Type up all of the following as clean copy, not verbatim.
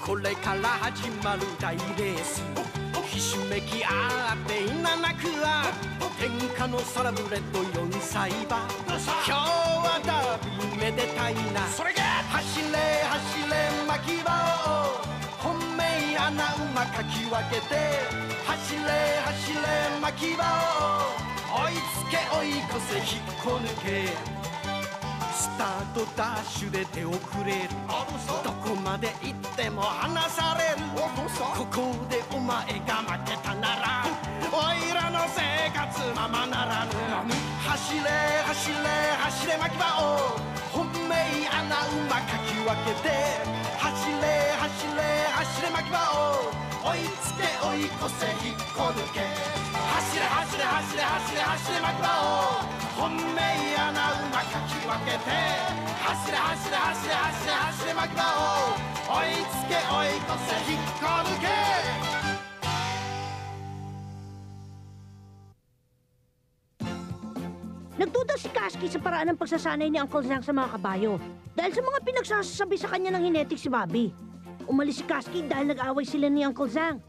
これから始まる大レースひしめき合っていななくは天下のサラブレッド4歳馬今日はダービーめでたいな走れ走れ牧場を本命穴馬かき分けて走れ走れ牧場を追いつけ追い越せ引っこ抜けスタートダッシュで手遅れるどこまで行っても離されるここでお前が負けたならおいらの生活ままならぬ走れ走れ走れ牧場を本命穴馬かき分けて走れ走れ走れ牧場を追いつけ追い越せ引っこ抜け走れ走れ走れ走れ走れ牧場を本命穴馬かき分けて走れ走れ走れ走れ走れ牧場を追いつけ追い越せ引っこ抜けNagduda si Kasky sa paraan ng pagsasanay ni Uncle Zhang sa mga kabayo dahil sa mga pinagsasabi sa kanya ng hinetic si Bobby. Umalis si Kasky dahil nag-away sila ni Uncle Zhang.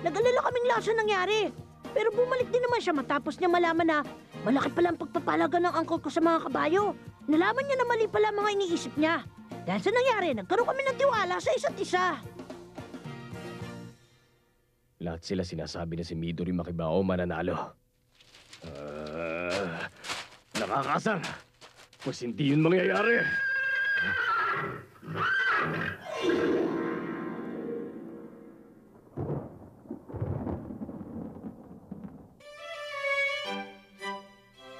Nag-alala kaming lahat sa nangyari. Pero bumalik din naman siya matapos niya malaman na malaki pala ang pagpapalaga ng uncle ko sa mga kabayo. Nalaman niya na mali pala mga iniisip niya. Dahil sa nangyari, nagkaroon kami ng tiwala sa isa't isa. Lahat sila sinasabi na si Midori Makibao mananalo. Nakakasar. Pues hindi yun mangyayari.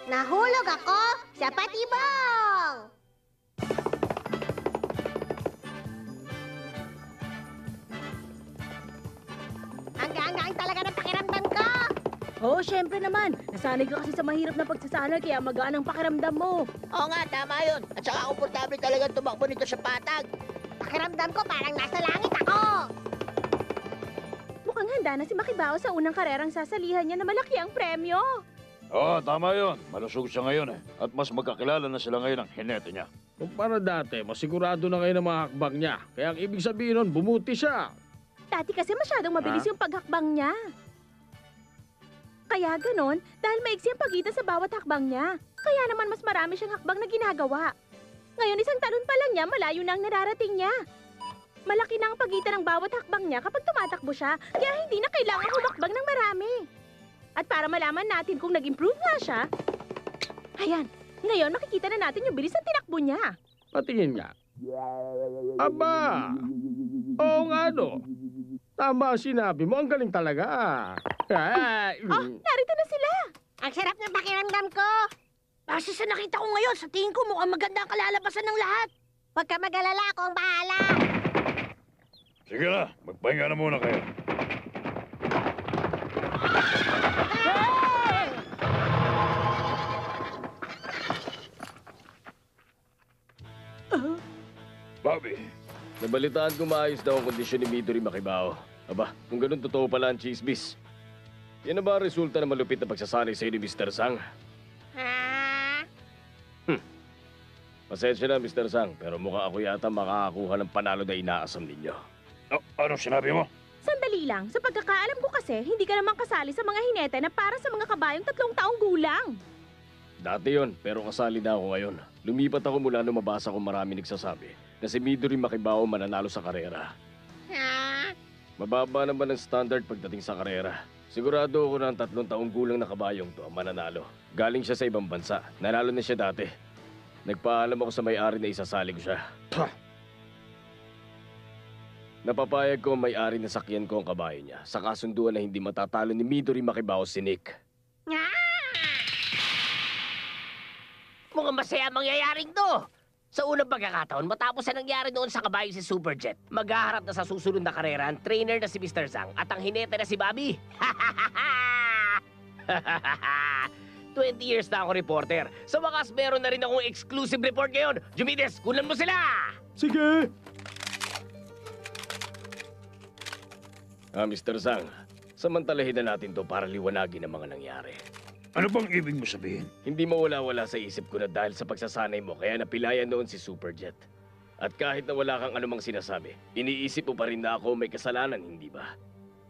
Nahulog ako sa patibong! Ang gaan-gaan talaga ng pakiramdam ko! Oo, syempre naman. Nasanay ka kasi sa mahirap na pagsasanay kaya magaan ang pakiramdam mo. Oo nga, tama yun. At saka komportable talaga tumakbo nito sa patag. Pakiramdam ko parang nasa langit ako! Mukhang handa na si Makibao sa unang karerang sasalihan niya na malaki ang premyo. Oo, tama yun. Malusog siya ngayon eh. At mas magkakilala na sila ngayon ng hinete niya. Kumpara dati, masigurado na ngayon ang mga hakbang niya. Kaya ang ibig sabihin nun, bumuti siya. Dati kasi masyadong mabilis yung paghakbang niya. Kaya ganon, dahil maiksi ang pagitan sa bawat hakbang niya. Kaya naman mas marami siyang hakbang na ginagawa. Ngayon isang talon pa lang niya, malayo na ang nararating niya. Malaki na ang pagitan ng bawat hakbang niya kapag tumatakbo siya, kaya hindi na kailangan humakbang ng marami. At para malaman natin kung nag-improve nga siya, ayan, ngayon makikita na natin yung bilis ng tinakbo niya. Patingin nga. Aba! Oo nga no. Tama ang sinabi mo, ang galing talaga. Narito na sila! Ang sarap ng pakiramdam ko! Base sa nakita ko ngayon, sa tingin ko mukhang maganda ang kalalabasan ng lahat. Huwag ka mag-alala, ako ang bahala! Sige na, magpahinga na muna kayo. Bobby. Nabalitaan ko maayos daw ang kondisyon ni Midori Makibao. Aba, kung ganun totoo pala ang chismis. Yan na ba ang resulta ng malupit na pagsasanay sa'yo ni Mr. Zhang? Ha? Pasensya na, Mr. Zhang, pero mukha ako yata makakakuha ng panalo na inaasam ninyo. Anong sinabi mo? Sandali lang, sa pagkakaalam ko kasi, hindi ka naman kasali sa mga hinete na para sa mga kabayong 3 taong gulang. Dati yon, pero kasali na ako ngayon. Lumipat ako mula nung mabasa ko marami nagsasabi na si Midori Makibao mananalo sa karera. Ha? Mababa naman ang standard pagdating sa karera. Sigurado ako na ang 3 taong gulang na kabayong to ang mananalo. Galing siya sa ibang bansa. Nanalo na siya dati. Nagpaalam ako sa may-ari na isasali ko siya. Napapayag ko ang may-ari na sakyan ko ang kabayo niya sa kasunduan na hindi matatalo ni Midori Makibao si Nick. Mukhang masaya ang mangyayaring to. Sa unang pagkakataon, matapos na nangyari noon sa kabayo si Superjet, maghaharap na sa susunod na karera ang trainer na si Mr. Zhang at ang hinete na si Bobby. 20 years na ako reporter. Sa wakas, meron na rin akong exclusive report ngayon. Jumides, kunan mo sila! Sige! Mr. Zhang, samantalahin na natin to para liwanagin ang mga nangyari. Ano bang ibig mo sabihin? Hindi mawala-wala sa isip ko na dahil sa pagsasanay mo kaya napilayan noon si Superjet. At kahit na wala kang anumang sinasabi, iniisip mo pa rin na ako may kasalanan, hindi ba?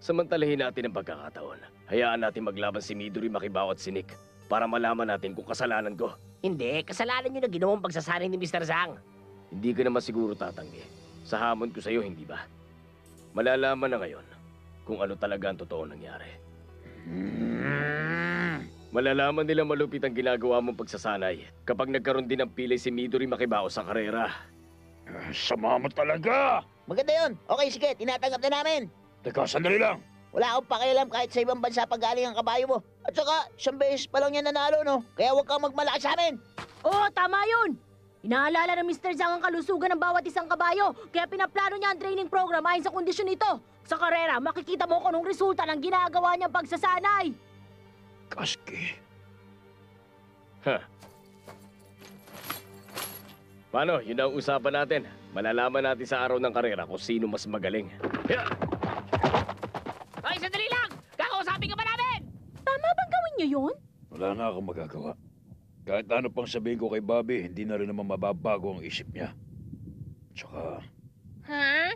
Samantalahin natin ang pagkakataon. Hayaan natin maglaban si Midori, Makibao at si Nick para malaman natin kung kasalanan ko. Hindi, kasalanan nyo na ginawang pagsasanay ni Mr. Zhang. Hindi ka naman siguro tatanggi. Sa hamon ko sa'yo, hindi ba? Malalaman na ngayon kung ano talaga ang totoo nangyari. Malalaman nila malupit ang ginagawa mong pagsasanay kapag nagkaroon din ng pilay si Midori, Makibao sa karera. Sama mo talaga! Maganda yun. Okay, sige, tinatanggap na namin. Teka, sandali lang. Wala akong pakialam kahit sa ibang bansa pag galing ang kabayo mo. At saka, isang beses pa lang yan nanalo, no? Kaya huwag kang magmalaki sa amin. Oo, tama yun! Inaalala ng Mr. Zhang ang kalusugan ng bawat isang kabayo, kaya pinaplano niya ang training program ayon sa kondisyon nito. Sa karera, makikita mo kung anong resulta ng ginagawa niyang pagsasanay. Kasky. Paano? Yun ang usapan natin. Malalaman natin sa araw ng karera kung sino mas magaling. Ay, sandali lang! Kakausapin ka ba namin? Tama bang gawin niyo yun? Wala na akong magagawa. Kahit ano pang sabihin ko kay Bobby, hindi na rin naman mababago ang isip niya. Tsaka, Ha?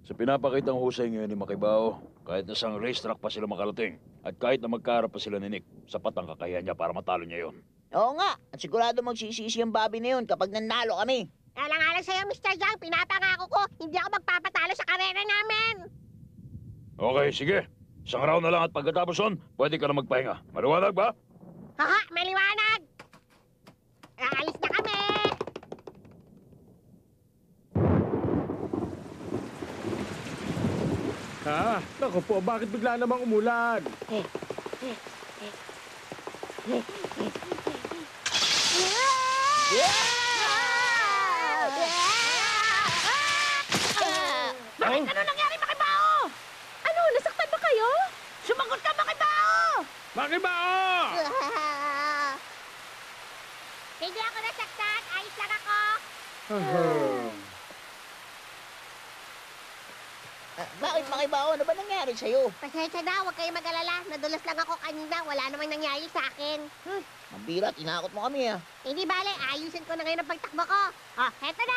sa pinapakitang husay ngayon ni Makibao, kahit na sa racetrack pa sila makarating, at kahit na magkaharap pa sila ni Nick, sapat ang kakayahan niya para matalo niya yon. Oo nga, at sigurado magsisisi ang Bobby na yun kapag nanalo kami. Alang-alang sa'yo, Mr. Zhang, pinapangako ko, hindi ako magpapatalo sa karera namin. Okay, sige. Isang round na lang at pagkatapos nun, pwede ka na magpahinga. Maliwanag ba? Haha, maliwanag! Aalis na kami! Ha? Naku po, bakit bigla namang umulan? Bakit ano nangyari, Makibao? Ano, nasaktan ba kayo? Sumagot ka, Makibao! Makibao! Hindi ako nasaktan, ayos lang ako. Bakit Makibao? Ano ba nangyari sa'yo? Pasensya na, huwag kayo mag-alala. Nadulas lang ako kanina, wala namang nangyari sa akin. Mambira, tinakot mo kami ah. Hindi bale, ayusin ko na ngayon ang pagtakbo ko. Oh, heto na!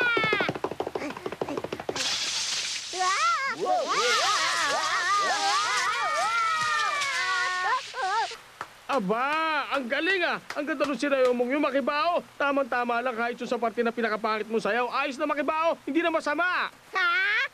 Aba, ang galing ah! Ang ganda nung sinayo mong yung Makibao. Tamang-tama lang kahit yung sa parte na pinakapangit mo sayaw. Ayos na Makibao, hindi na masama. Ha?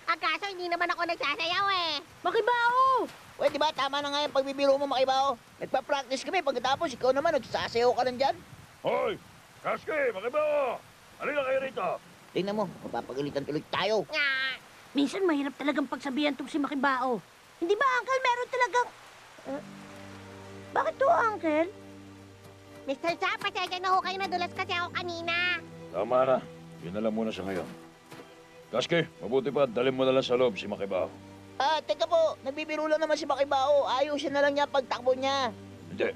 Ang kaso, hindi naman ako nagsasayaw eh. Makibao! Pwede ba, tama na nga yung pagbibiro mo Makibao? Nagpa-practice kami pagkatapos ikaw naman nagsasayaw ka lang dyan. Hoy! Kasky! Makibao! Halika kayo rito! Tingnan mo, mapapagalitan tuloy tayo. Nga. Minsan mahirap talagang pagsabihan tong si Makibao. Hindi ba, Uncle, meron talagang... bakit to, Uncle? Mr. Cha, pasensya na ho kayo, nadulas kasi ako kanina. Tama na. Yun na lang muna sa ngayon. Kasky, mabuti pa, dalhin mo na lang sa loob si Makibao. Ah, teka po, nagbibiro lang naman si Makibao. Ayusin na lang niya pagtakbo niya. Hindi.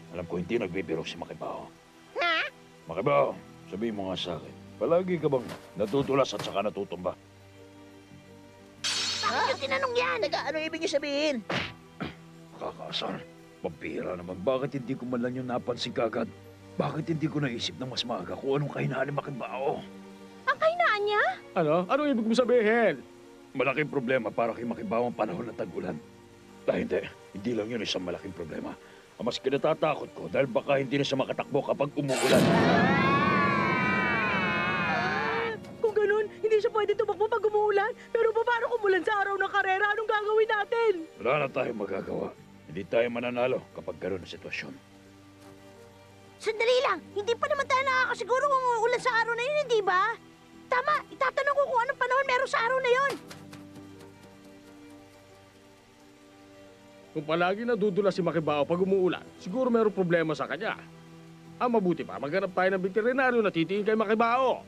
Alam ko hindi nagbibiro si Makibao. Ha? Makibao, sabihin mo nga sa akin, palagi ka bang natutulas at saka natutumba? Bakit yung tinanong yan? Teka, ano ibig niyo sabihin? Kakasar. Pambira naman, bakit hindi ko man lang yung napansin kagad? Bakit hindi ko naisip na mas maaga kung anong kahinaan ni Makibao? Ang kahinaan niya? Ano? Anong ibig mo sabihin? Malaking problema para kay Makibao ang panahon ng tag-ulan. Dahil hindi lang yun isang malaking problema. Ang mas kinatatakot ko dahil baka hindi na siya makatakbo kapag umuulan. Kung ganun, hindi siya pwede tumakbo pag umuulan. Pero paano kung umulan sa araw ng karera? Anong gagawin natin? Wala na tayong magagawa. Hindi tayo mananalo kapag gano'n ang sitwasyon. Sandali lang, hindi pa naman tayo nakakasiguro kung uulan sa araw na yun, hindi ba? Tama, itatanong ko kung anong panahon meron sa araw na yun. Kung palagi nadudulas si Makibao pag umuulan, siguro mayroong problema sa kanya. Ang mabuti pa, maghanap tayo ng veterinaryo na titingin kay Makibao.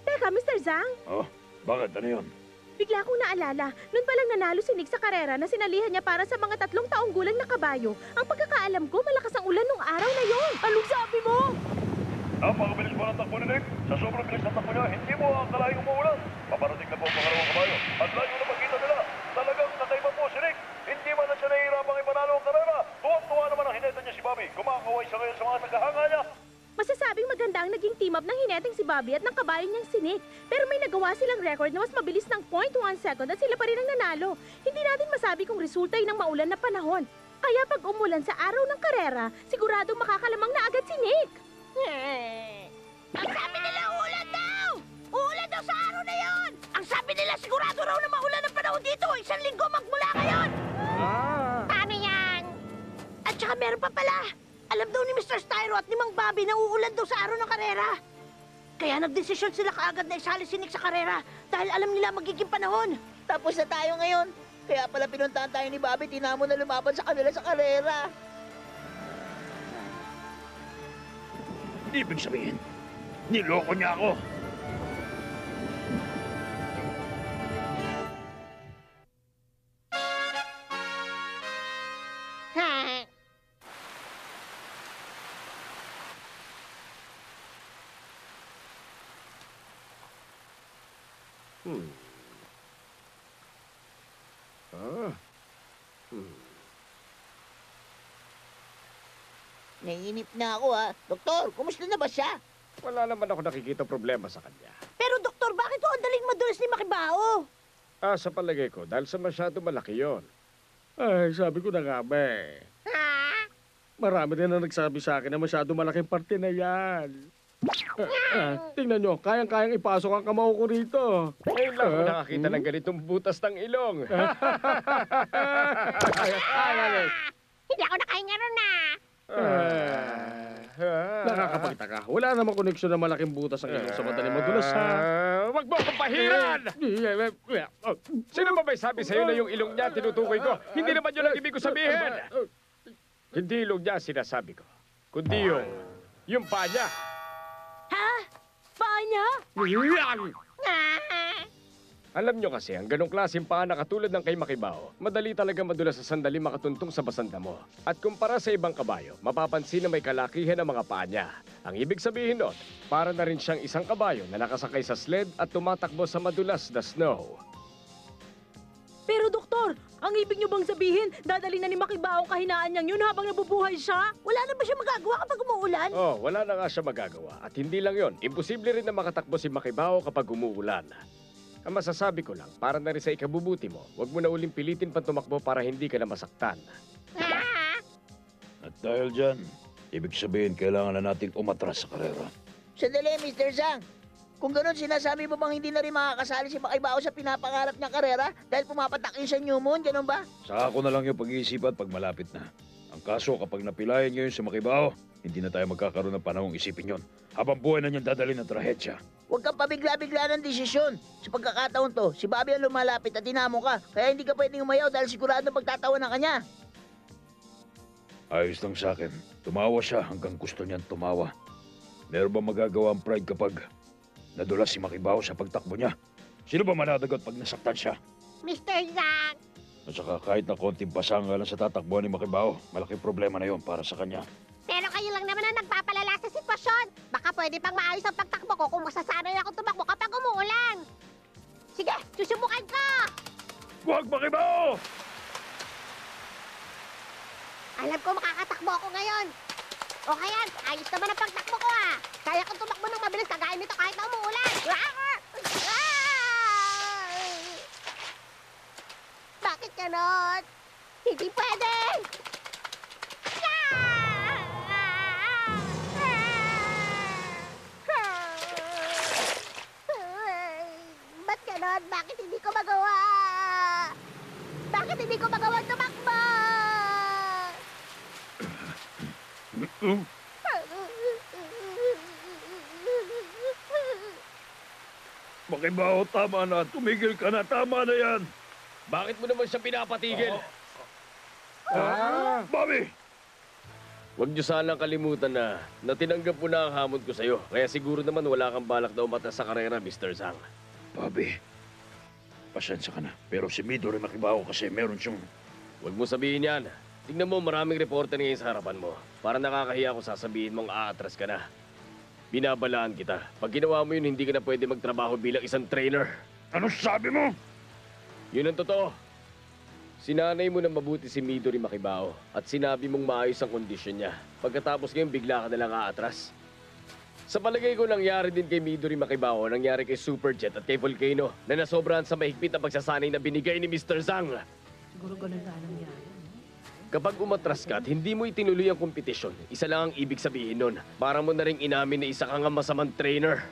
Teka, Mr. Zhang, Oh, bakit? Ano yun? bigla akong naalala, noon palang nanalo si Nick sa karera na sinalihan niya para sa mga 3 taong gulang na kabayo. Ang pagkakaalam ko, malakas ang ulan nung araw na yon. Anong sabi mo? Napakabilis mo ng takbo ni Nick. Sa sobrang bilis ng takbo niya, hindi mo akalaing umuulan. Paparating na po ang pangalawang kabayo. At layo na makita nila. Talagang kakaiba po si Nick. Hindi man na siya nahihirapang ipanalo ang karera. Tuwang-tuwa naman ang hineta niya si Bobby. Kumakaway siya ngayon sa mga tagahanga niya. Masasabing maganda ang naging team up ng hineteng si Bobby at ng kabayo si Nick. Pero may nagawa silang record na mas mabilis ng 0.1 second at sila pa rin ang nanalo. Hindi natin masabi kung resulta yun ng maulan na panahon. Kaya pag umulan sa araw ng karera, siguradong makakalamang na agad si Nick. Ang sabi nila uulan daw! Uulan daw sa araw na yon! Ang sabi nila sigurado raw na maulan ang panahon dito! 1 linggo magmula ngayon! Paano yan? At saka meron pa pala! Alam daw ni Mr. Styro at ni Mang Bobby na uulan daw sa araw ng karera. Kaya nagdesisyon sila kaagad na isali si Nick sa karera dahil alam nila magiging panahon. Tapos na tayo ngayon. Kaya pala pinuntahan tayo ni Bobby, tinamo na lumaban sa kanila sa karera. Ibig sabihin, niloko niya ako. Ha? Naiinip na ako ha. Doktor, kumusta na ba siya? Wala naman ako nakikita problema sa kanya. Pero doktor, bakit ang daling madulas ni Makibao? Sa palagay ko, dahil sa masyado malaki yon. Ay, sabi ko na nga ba eh. Ha? Marami rin na nagsabi sa akin na masyado malaking parte na yan. Tingnan nyo, kayang-kayang ipasok ang kamao ko rito. Ngayon lang ako nakakita ng ganitong butas ng ilong. Hindi ako nakahinga ron na. Nakakapagtaka. Wala namang koneksyon na malaking butas ang ilong sa madaling madulas, ha? Wag mo akong pahiran! Sino ba may sabi sa'yo na yung ilong niya tinutukoy ko? Hindi naman yun ang ibig ko sabihin! Hindi ilong niya sinasabi ko, kundi yung paa niya. Ha? Paa niya? Alam nyo kasi, ang ganong klaseng paa na katulad ng kay Makibao, madali talaga madulas sa sandali makatuntong sa basanda mo. At kumpara sa ibang kabayo, mapapansin na may kalakihan ang mga paa niya. Ang ibig sabihin nun, para na rin siyang isang kabayo na nakasakay sa sled at tumatakbo sa madulas na snow. Pero doktor, ang ibig niyo bang sabihin, dadali na ni Makibao ang kahinaan niyang yun habang nabubuhay siya? Wala na ba siya magagawa kapag umuulan? Oh, wala na nga siya magagawa. At hindi lang yon, imposible rin na makatakbo si Makibao kapag umuulan. Ang masasabi ko lang, para na rin sa ikabubuti mo, huwag mo na uling pilitin pang tumakbo para hindi ka na masaktan. At dahil dyan, ibig sabihin kailangan na nating umatras sa karera. Sandali, Mr. Zhang. Kung ganun, sinasabi mo bang hindi na rin makakasali si Makibao sa pinapangarap niyang karera dahil pumapatak yun sa New Moon, ganun ba? Saka ako na lang yung pag-iisipan pag malapit na. Ang kaso, kapag napilayan niyo yun sa Makibao, hindi na tayo magkakaroon ng panahong isipin yun. Habang buhay na niyan dadalhin ng trahedya. Huwag kang pabigla-bigla ng desisyon. Sa pagkakataon to, si Bobby ang lumalapit at tinamo ka. Kaya hindi ka pwedeng umayaw dahil sigurado pagtatawa ng kanya. Ayos lang sa akin. Tumawa siya hanggang gusto niyan tumawa. Meron ba magagawa ang pride kapag nadulas si Makibao sa pagtakbo niya? Sino ba manadagot pag nasaktan siya? Mr. Zhang, At saka kahit na konting pasanga lang sa tatakbuhan ni Makibao, malaking problema na yon para sa kanya. pero kayo lang naman ang nagpapalala sa sitwasyon. Baka pwede pang maayos ang pagtakbo ko kung masasanay ako tumakbo kapag umuulan. Sige, susubukan ko! Huwag Makibao! Alam ko makakatakbo ako ngayon. O kaya, ayos naman ang pagtakbo ko ah. Kaya kong tumakbo ng mabilis kagaya nito kahit na umuulan. Bakit ganon? Hindi pwede! Ba't ganon? Bakit hindi ko magawa? Bakit hindi ko magawa tumakbo? Makibao, tama na. Tumigil ka na. Tama na yan. Bakit mo naman siya pinapatigil? Bobby! Huwag niyo sanang kalimutan na tinanggap mo na ang hamon ko sa'yo. Kaya siguro naman wala kang balak na umatras sa karera, Mr. Zhang. Bobby, pasensya ka na. Pero si Midori Makibao kasi meron siyang... Huwag mo sabihin yan. Tingnan mo, maraming reporter ngayon sa harapan mo. Para nakakahiya kung sasabihin mong aatras ka na. Binabalaan kita. Pag ginawa mo yun, hindi ka na pwede magtrabaho bilang isang trainer. Ano sabi mo? Yun ang totoo. Sinanay mo na mabuti si Midori Makibao at sinabi mong maayos ang kondisyon niya. Pagkatapos ngayon, bigla ka na lang aatras. Sa palagay ko, nangyari din kay Midori Makibaho, nangyari kay Superjet at kay Volcano na nasobrahan sa mahigpit na pagsasanay na binigay ni Mr. Zhang. Siguro ganun nga nangyari. Kapag umatras ka at hindi mo itinuloy ang kompetisyon, isa lang ang ibig sabihin nun. Para mo na rin inamin na isa kang masamang trainer.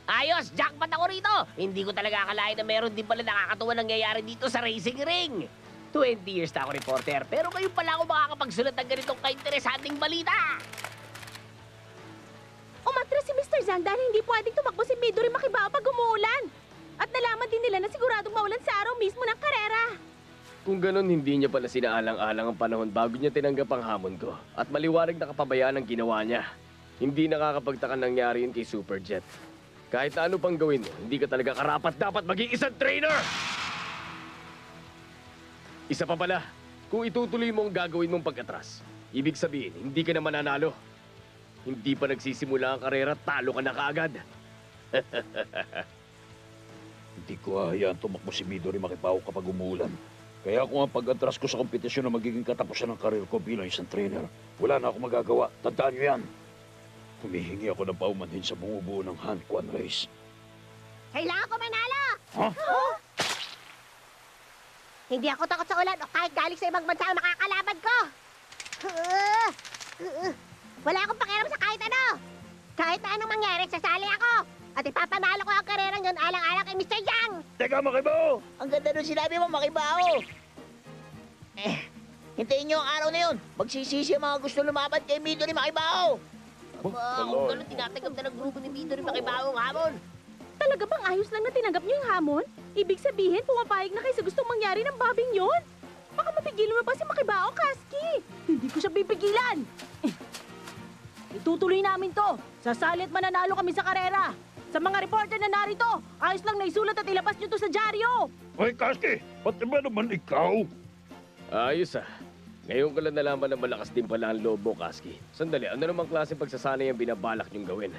Ayos! Jackpot ako rito! Hindi ko talaga akalain na meron din pala nakakatuwa nangyayari dito sa racing ring. 20 years na ako reporter, pero ngayon pala ako makakapagsulat ng ganitong kainteresanteng balita. Umatras si Mr. Zhang dahil hindi pwedeng tumakbo si Midori Makibaho pag umuulan. At nalaman din nila na siguradong maulan sa araw mismo ng karera. Kung ganun, hindi niya pala sinaalang-alang ang panahon bago niya tinanggap ang hamon ko. At maliwanag na kapabayaan ang ginawa niya. Hindi nakakapagtaka nangyari yun kay Superjet. Kahit na ano pang gawin mo, hindi ka talaga karapat dapat maging isang trainer! Isa pa pala, kung itutuloy mo ang gagawin mong pag-atras, ibig sabihin, hindi ka na mananalo. Hindi pa nagsisimula ang karera, talo ka na kaagad. Hindi ko hahayaan tumakbo si Midori Makibaho kapag umuulan. Kaya kung ang pag-atras ko sa kompetisyon na magiging katapusan ng karir ko bilang isang trainer, wala na akong magagawa. Tandaan niyo yan. Humihingi ako ng paumanhin sa bumubuo ng Han Quan race. Kailangan ko manalo! Ha? Hindi ako takot sa ulan o kahit galing sa ibang bansa ang makakalaban ko. Wala akong pakialam sa kahit ano. Kahit na anong mangyari, sasali ako. At ipapanalo ko ang karerang yun alang-alang kay Mr. Yang. Teka, Makibaho! Ang ganda nung sinabi mo, Makibaho. Hintayin niyo ang araw na yun. Magsisisi ang mga gusto lumaban kay Midori Makibaho. Aba, kung gano'n tinatanggap na ng grupo ni Midori Makibaho ang hamon. Talaga bang ayos lang na tinanggap niyo yung hamon? Ibig sabihin, pumapayag na kayo sa gustong mangyari ng babing yon? Baka mapigilan mo pa si Makibaho, Kasky. Hindi ko siya pipigilan. Itutuloy namin to. Sasali at mananalo kami sa karera. Sa mga reporter na narito, ayos lang na isulat at ilabas nyo to sa dyaryo. Hoy, Kasky! Pati ba naman ikaw? Ayos ah. Ngayon ko lang nalaman na malakas din pala ang loob mo, Kasky. Sandali, ano namang klase pagsasanay ang binabalak niyong gawin?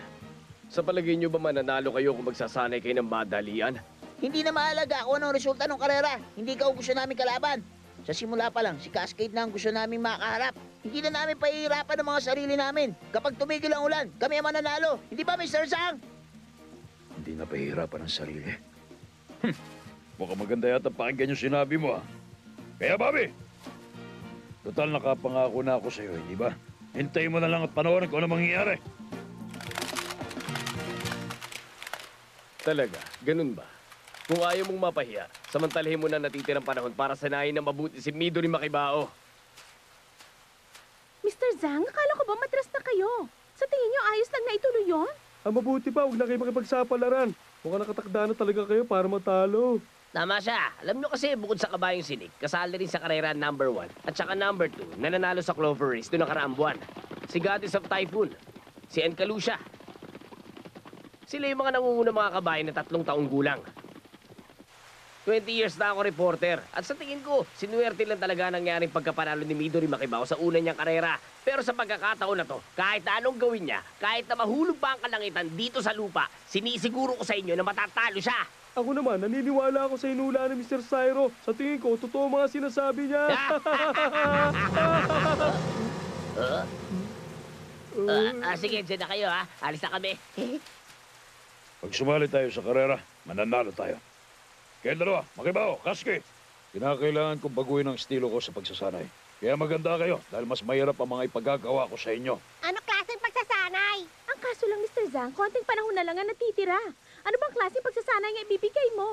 Sa palagay niyo ba mananalo kayo kung magsasanay kayo ng madalian? Hindi na mahalaga kung anong resulta ng karera. Hindi ka gusto namin kalaban. Sa simula pa lang, si Cascade na ang gusto namin makaharap. Hindi na namin pahihirapan ang mga sarili namin. Kapag tumigil ang ulan, kami ang mananalo. Hindi ba, Mr. Zhang? Hindi na pahihirapan ang sarili. Mukhang maganda yata pakinggan yung sinabi mo, ha? Kaya, Bobby! Total, nakapangako na ako sa'yo, hindi ba? Hintayin mo na lang at panoorin kung ano mangyayari. Talaga, ganun ba? Kung ayaw mong mapahiya, samantalahin mo na natitirang panahon para sanayin na mabuti si Midori Makibaho. Mr. Zhang, akala ko ba matras na kayo? Sa tingin niyo ayos lang na ituloy yon? Mabuti pa, huwag na kayo makipagsapalaran. Mukhang nakatakda na talaga kayo para matalo. Tama siya. Alam nyo kasi, bukod sa kabayong sinig, kasali rin sa karera number 1 at saka number 2 na nanalo sa Clover Race doon nakaraang buwan. Si Goddess of Typhoon, si Enkalusha. Sila yung mga nangungunang mga kabayan na 3 taong gulang. 20 years na ako reporter. At sa tingin ko, sinuwerte lang talaga nangyaring pagkapanalo ni Midori Makibaho sa una niyang karera. Pero sa pagkakataon na to, kahit na anong gawin niya, kahit na mahulog pa ang kalangitan dito sa lupa, sinisiguro ko sa inyo na matatalo siya. Ako naman, naniniwala ako sa inula ni Mr. Cyro. Sa tingin ko, totoo mga sinasabi niya. Sige, dyan na kayo ha. Alis na kami. Pag sumali tayo sa karera, mananalo tayo. Kaya dalawa, Makibaho, Kasky. Kinakailangan kong baguhin ang estilo ko sa pagsasanay. Kaya maganda kayo dahil mas mahirap ang mga ipagagawa ko sa inyo. Ano klaseng pagsasanay? Ang kaso lang, Mr. Zhang, konting panahon na lang ang natitira. Ano bang klaseng pagsasanay nga ibibigay mo?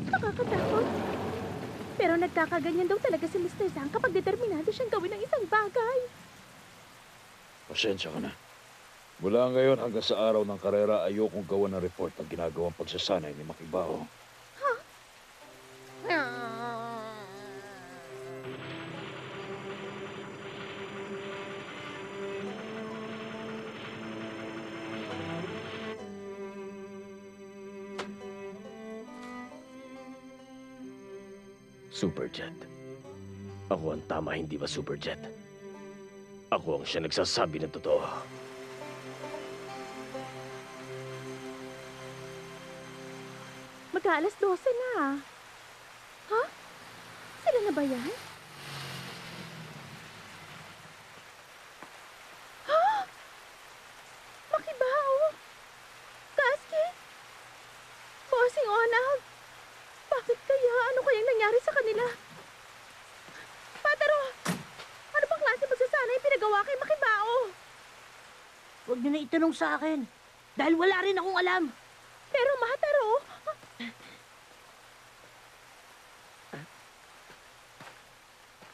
Nakakatakot. Pero nagkakaganyan daw talaga si Mr. Zhang kapag determinado siyang gawin ang isang bagay. Pasensya ka na. Mula ngayon hanggang sa araw ng karera, ayokong gawa ng report ang ginagawang pagsasanay ni Makibaho. Superjet. Ako ang tama, hindi ba Superjet? Ako ang siya nagsasabi ng totoo. Mag-aalas 12 na. Ha? Sila na ba yan? kasing anak. Bakit kaya? Ano kayang nangyari sa kanila? Pataro! Ano bang klase magsasanay pinagawa kay Makibao? Huwag niyo na itanong sa akin. Dahil wala rin akong alam. Pero Mataro,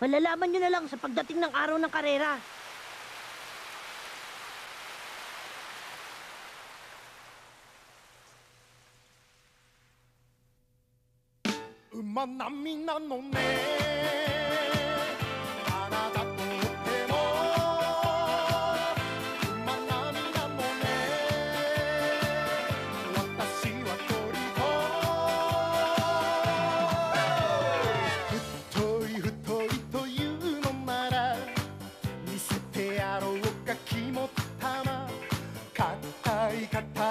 Malalaman niyo na lang sa pagdating ng araw ng karera.馬並みなのねあなたとっても馬並みなのね私は鳥太いというのなら見せてやろうか肝っ玉硬い硬